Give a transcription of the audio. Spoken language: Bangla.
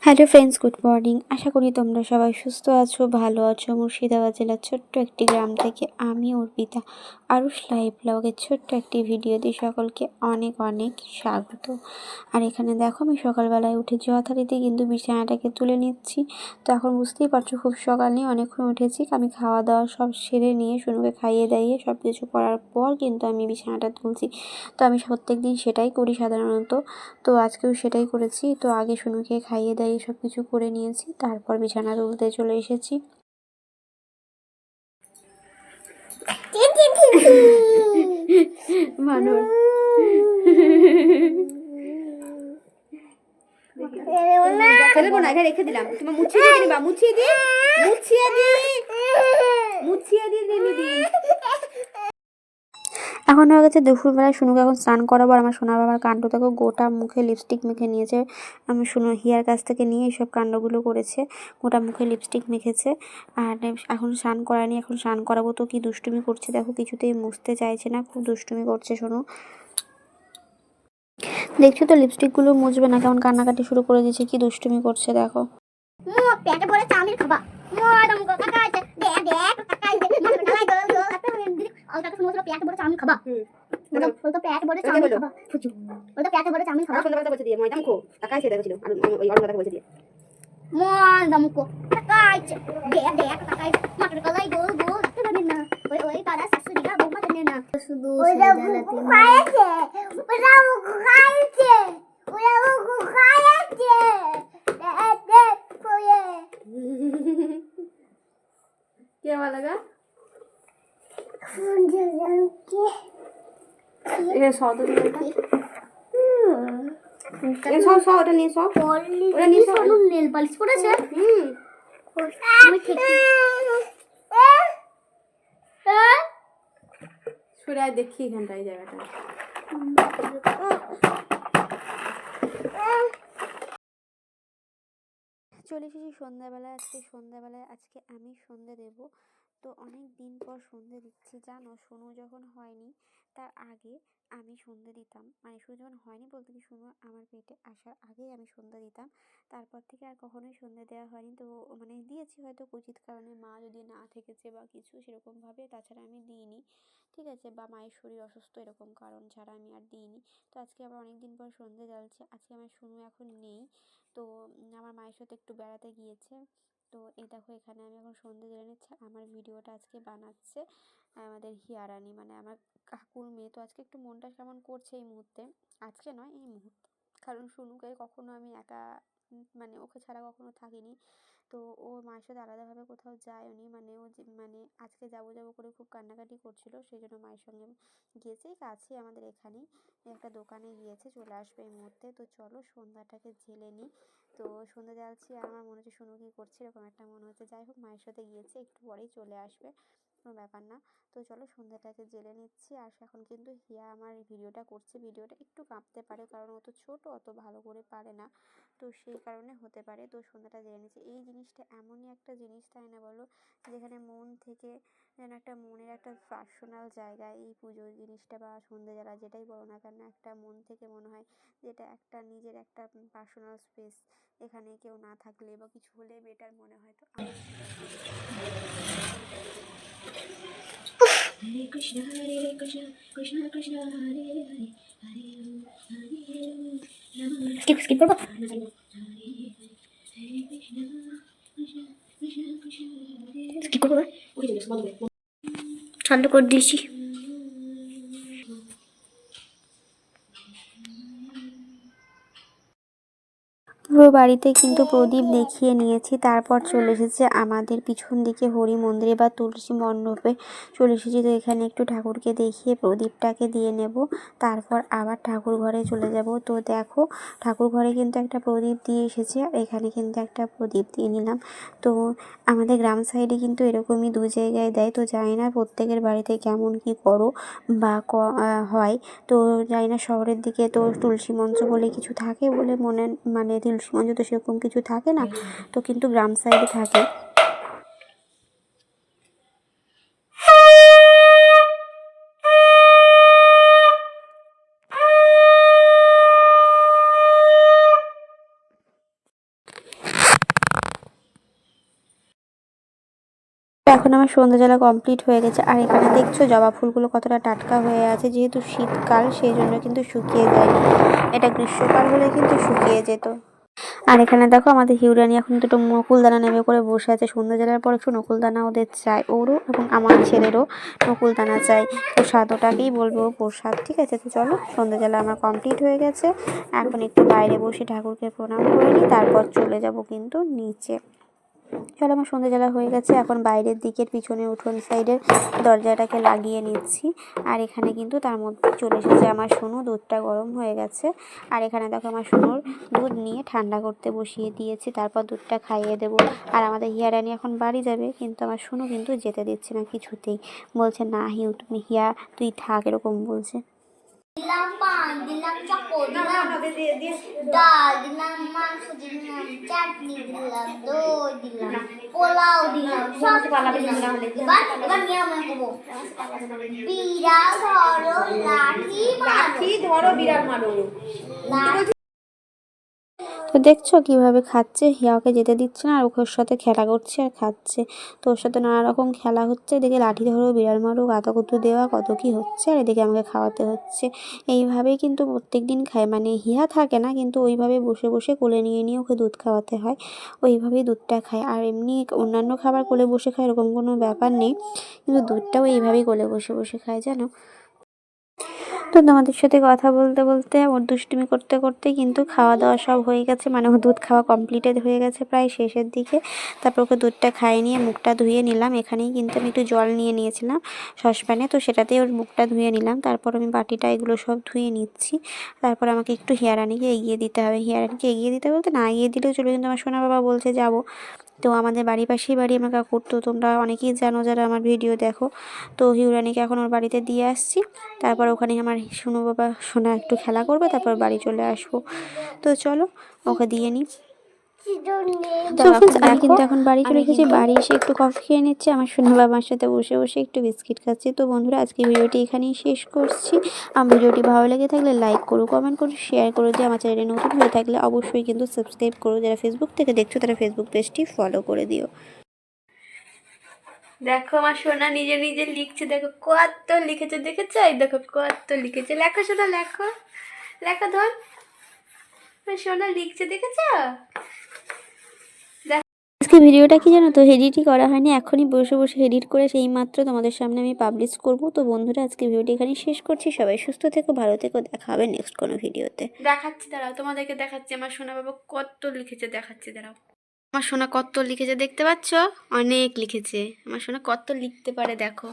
Hello friends, good morning. আশা করি তোমরা সবাই সুস্থ আছো, ভালো আছো। মুর্শিদাবাদ জেলার ছোট্ট একটি গ্রাম থেকে আমি অর্পিতা আরুষ লাইভ ব্লগের ছোট্ট একটি ভিডিও দিয়ে সকলকে অনেক অনেক স্বাগত। আর এখানে দেখো আমি সকালবেলায় উঠে যথারীতি কিন্তু বিছানাটাকে তুলে নিচ্ছি। তো এখন বুঝতেই পারছো খুব সকাল নিয়ে অনেকক্ষণ উঠেছি। আমি খাওয়া দাওয়া সব সেরে নিয়ে শুনুকে খাইয়ে দাইয়ে সব কিছু করার পর কিন্তু আমি বিছানাটা তুলছি। তো আমি প্রত্যেক দিন সেটাই করি সাধারণত। তো আজকেও সেটাই করেছি। তো আগে শুনুকে খাইয়ে দাইয়ে সব কিছু করে নিয়েছি, তারপর বিছানা তুলতে চলে এসেছি। মানুষ ফেলবো না, এটা রেখে দিলাম। তুমি মুছিয়ে দিয়ে দিবা, মুছিয়ে দিয়ে দিদি। এখন হয়ে গেছে দুপুরবেলায়। শুনুকে এখন স্নান করাবো। আর আমার সোনার বাবার কাণ্ড দেখো, গোটা মুখে লিপস্টিক মেখে নিয়েছে। আমি শুনো হিয়ার কাছ থেকে নিয়ে এইসব কাণ্ডগুলো করেছে, গোটা মুখে লিপস্টিক মেখেছে। আর এখন স্নান করায়নি, এখন স্নান করাবো। তো কি দুষ্টুমি করছে দেখো, কিছুতেই মুছতে চাইছে না, খুব দুষ্টুমি করছে শোনো। দেখছো তো লিপস্টিকগুলো মুছবে না, কেমন কান্নাকাটি শুরু করে দিয়েছে, কি দুষ্টুমি করছে দেখো। পেটে ভরে চাউমিন খাবা, क्या वाला लगा ये सौ तो ये सौ सौ ওটা নিয়ে সব ওটা নিয়ে সব নেল পালিশ পড়েছে। সরে দেখি এখানটায় জায়গাটা। চলে এসেছি সন্ধ্যাবেলায়। আজকে আমি সন্ধ্যে দেব। তো অনেক দিন পর সন্ধ্যে দিচ্ছি জানো। সোনু যখন হয়নি তার আগে আমি সন্ধ্যে দিতাম, মানে সোনু যখন হয়নি বলতে কি, সোনু আমার পেটে আসার আগেই আমি সন্ধ্যা দিতাম। তারপর থেকে আর কখনোই সন্ধ্যে দেওয়া হয়নি। তো মানে দিয়েছি হয়তো উচিত কারণে, মা যদি না থেকেছে বা কিছু সেরকমভাবে, তাছাড়া আমি দিইনি, ঠিক আছে, বা মায়ের শরীর অসুস্থ এরকম কারণ ছাড়া আমি আর দিইনি। তো আজকে আবার অনেক দিন পর সন্ধ্যে জ্বালছে। আজকে আমার সোনু এখন নেই, তো আমার মায়ের সাথে একটু বেড়াতে গিয়েছে। তো এই দেখো এখানে আমি এখন সন্ধ্যে জ্বেলে নিচ্ছি। আমার ভিডিওটা আজকে বানাচ্ছে আমাদের হিয়ারানি, মানে আমার কাকুর মেয়ে। তো আজকে একটু মনটা কেমন করছে এই মুহূর্তে, আজকে নয় এই মুহূর্তে, কারণ সোনুকে কখনো আমি একা, মানে ওকে ছাড়া কখনো থাকিনি। তো ও মায়ের সাথে আলাদাভাবে কোথাও যায়নি, মানে ও যে মানে আজকে যাবো যাবো করে খুব কান্নাকাটি করছিল, সেই জন্য মায়ের সঙ্গে গিয়েছে। কাছেই আমাদের এখানেই একটা দোকানে গিয়েছে, চলে আসবে এই মুহূর্তে। তো চলো সন্ধ্যাটাকে ঝেলে নিই। তো সন্ধ্যা জ্বালছি আর আমার মনে হচ্ছে সোনু কী করছে এরকম একটা মনে হচ্ছে। যাই হোক, মায়ের সাথে গিয়েছে, একটু পরেই চলে আসবে, কোনো ব্যাপার না। তো চলো সন্ধ্যাটাকে জেলে নিচ্ছি। আর এখন কিন্তু হিয়া আমার ভিডিওটা করছে। ভিডিওটা একটু কাঁপতে পারে, কারণ ও তো ছোটো, অত ভালো করে পারে না, তো সেই কারণে হতে পারে। তো সন্ধ্যাটা জেলে নিচ্ছি। এই জিনিসটা এমনই একটা জিনিস, তাই না বলো, যেখানে মন থেকে যেন একটা মনের একটা পার্সোনাল জায়গা, এই পুজো জিনিসটা বা সন্ধ্যা জ্বালা যেটাই বলো না কেন, একটা মন থেকে মনে হয় যেটা একটা নিজের একটা পার্সোনাল স্পেস। এখানে কেউ না থাকলে বা কিছু হলে বেটার মনে হয়। তো আমার হরে কৃষ্ণ কৃষ্ণ কৃষ্ণ হরে হরে হরে রাম স্কিপ করবো। চালু করে দিয়েছি। পুরো বাড়িতে কিন্তু প্রদীপ দেখিয়ে নিয়েছি। তারপর চলে এসেছে আমাদের পিছন দিকে হরি মন্দিরে বা তুলসী মণ্ডপে চলে এসেছি। তো এখানে একটু ঠাকুরকে দেখিয়ে প্রদীপটাকে দিয়ে নেব, তারপর আবার ঠাকুর ঘরে চলে যাব। তো দেখো ঠাকুর ঘরে কিন্তু একটা প্রদীপ দিয়ে এসেছে, আর এখানে কিন্তু একটা প্রদীপ দিয়ে নিলাম। তো আমাদের গ্রাম সাইডে কিন্তু এরকমই দু জায়গায় দেয়। তো জানি না প্রত্যেকের বাড়িতে কেমন কি করো বা হয়। তো জানি না শহরের দিকে তো তুলসী মঞ্চ বলে কিছু থাকে বলে মানে তুলসী মঞ্চ তো সেরকম কিছু থাকে না, তো কিন্তু গ্রাম সাইডে থাকে। এখন আমার সন্ধ্যাবেলা কমপ্লিট হয়ে গেছে। আর এখানে দেখছো জবা ফুলগুলো কতটা টাটকা হয়ে আছে, যেহেতু শীতকাল সেই জন্য কিন্তু শুকিয়ে যায়নি। এটা গ্রীষ্মকাল হলে কিন্তু শুকিয়ে যেত। আর এখানে দেখো আমাদের হিউরানি এখন দুটো নকুলদানা নেমে করে বসে আছে। সন্ধ্যাবেলার পর একটু নকুলদানা ওদের চাই, ওরও এবং আমার ছেলেরও নকুলদানা চাই। প্রসাদ ওটাকেই বলবো প্রসাদ, ঠিক আছে। তো চলো, সন্ধ্যাবেলা আমার কমপ্লিট হয়ে গেছে। এখন একটু বাইরে বসে ঠাকুরকে প্রণাম করে নিই, তারপর চলে যাব কিন্তু নিচে। চলো, আমার সন্ধ্যাবেলা হয়ে গেছে। এখন বাইরের দিকের পিছনে উঠোন সাইডের দরজাটাকে লাগিয়ে নিচ্ছি। আর এখানে কিন্তু তার মধ্যে চলে এসেছে আমার সোনু, দুধটা গরম হয়ে গেছে। আর এখানে দেখো আমার সোনুর দুধ নিয়ে ঠান্ডা করতে বসিয়ে দিয়েছি, তারপর দুধটা খাইয়ে দেবো। আর আমাদের হিয়ারানি এখন বাড়ি যাবে, কিন্তু আমার সোনু কিন্তু যেতে দিচ্ছে না কিছুতেই, বলছে না হিউ তুমি হিয়া তুই থাক, এরকম বলছে। দিলাম পান, দিলাম চকো, দিলাম ডাল, দিলাম মাংস, দিলাম চাটনি, দিলাম দই, দিলাম পোলাও, দিলাম সব দিলাম। এবার নিরাময় করবো। বিড়াল ধরো লাঠি ধরো, বিড়াল মারো। তো দেখছো কিভাবে খাচ্ছে, হিয়াকে যেতে দিচ্ছে না আর ওর সাথে খেলা করছে আর খাচ্ছে। তো ওর সাথে নানা রকম খেলা হচ্ছে, এদিকে লাঠি ধরো বিড়াল মারো কাতাকুতু দেওয়া কত কি হচ্ছে, আর এদিকে আমাকে খাওয়াতে হচ্ছে। এইভাবেই কিন্তু প্রত্যেক দিন খায়, মানে হিয়া থাকে না কিন্তু ওইভাবে বসে বসে কোলে নিয়ে নিয়ে ওকে দুধ খাওয়াতে হয়, ওইভাবেই দুধটা খায়। আর এমনি অন্যান্য খাবার কোলে বসে খায় এরকম কোনো ব্যাপার নেই, কিন্তু দুধটাও এইভাবেই কোলে বসে বসে খায় জানো। তো তোমাদের সাথে কথা বলতে বলতে ওর দুষ্টুমি করতে করতে কিন্তু খাওয়া দাওয়া সব হয়ে গেছে, মানে ও দুধ খাওয়া কমপ্লিটেড হয়ে গেছে প্রায় শেষের দিকে। তারপর ওকে দুধটা খাইয়ে নিয়ে মুখটা ধুয়ে নিলাম। এখানেই কিন্তু আমি একটু জল নিয়ে নিয়েছিলাম সসপ্যানে, তো সেটাতেই ওর মুখটা ধুয়ে নিলাম। তারপর আমি বাটিটা এগুলো সব ধুয়ে নিচ্ছি। তারপর আমাকে একটু হিয়ারানিকে এগিয়ে দিতে হবে। হিয়ারানিকে এগিয়ে দিতে বলতে না এগিয়ে দিলেও চলবে, কিন্তু আমার সোনা বাবা বলছে যাবো। তো আমাদের বাড়ির পাশেই বাড়ি আমার কাকুর, তো তোমরা অনেকেই জানো যারা আমার ভিডিও দেখো। তো হিউরানিকে এখন ওর বাড়িতে দিয়ে আসছি, তারপর ওখানে আমার সোনু বাবা সোনা একটু খেলা করবে, তারপর বাড়ি চলে আসবো। তো চলো ওকে দিয়ে নিই। তো আমি কিন্তু এখন বাড়ি চলে এসেছি, বাড়ি এসে একটু কফি খেয়ে নিচ্ছি, আমার সোনা বাবার সাথে বসে বসে একটু বিস্কিট খাচ্ছি। তো বন্ধুরা, আজকে ভিডিওটি এখানেই শেষ করছি। আমার ভিডিওটি ভালো লেগে থাকলে লাইক করো, কমেন্ট করো, শেয়ার করো। যে আমার চ্যানেলে নতুন হয়ে থাকলে অবশ্যই কিন্তু সাবস্ক্রাইব করো। যারা ফেসবুক থেকে দেখছো তারা ফেসবুক পেজটি ফলো করে দিও। দেখো আমার সোনা নিজে নিজে লিখছে, দেখো কত লিখেছে, দেখেছো? এই দেখো কত লিখেছে, লেখো সোনা লেখো, লেখো ধর, সোনা লিখছে, দেখেছো? আজকে ভিডিওটা কি জানো তো, এডিটই করা হয়নি, এখনই বসে বসে এডিট করে সেই মাত্র তোমাদের সামনে আমি পাবলিশ করব। তো বন্ধুরা, আজকে ভিডিওটি এখানেই শেষ করছি। সবাই সুস্থ থেকো, ভালো থেকো, দেখা হবে নেক্সট কোনো ভিডিওতে। দেখাচ্ছি দাঁড়াও, তোমাদেরকে দেখাচ্ছি আমার সোনা বাবা কত লিখেছে, দেখাচ্ছি দাঁড়াও। আমার সোনা কত লিখেছে দেখতে পাচ্ছ? অনেক লিখেছে, আমার সোনা কত লিখতে পারে দেখো।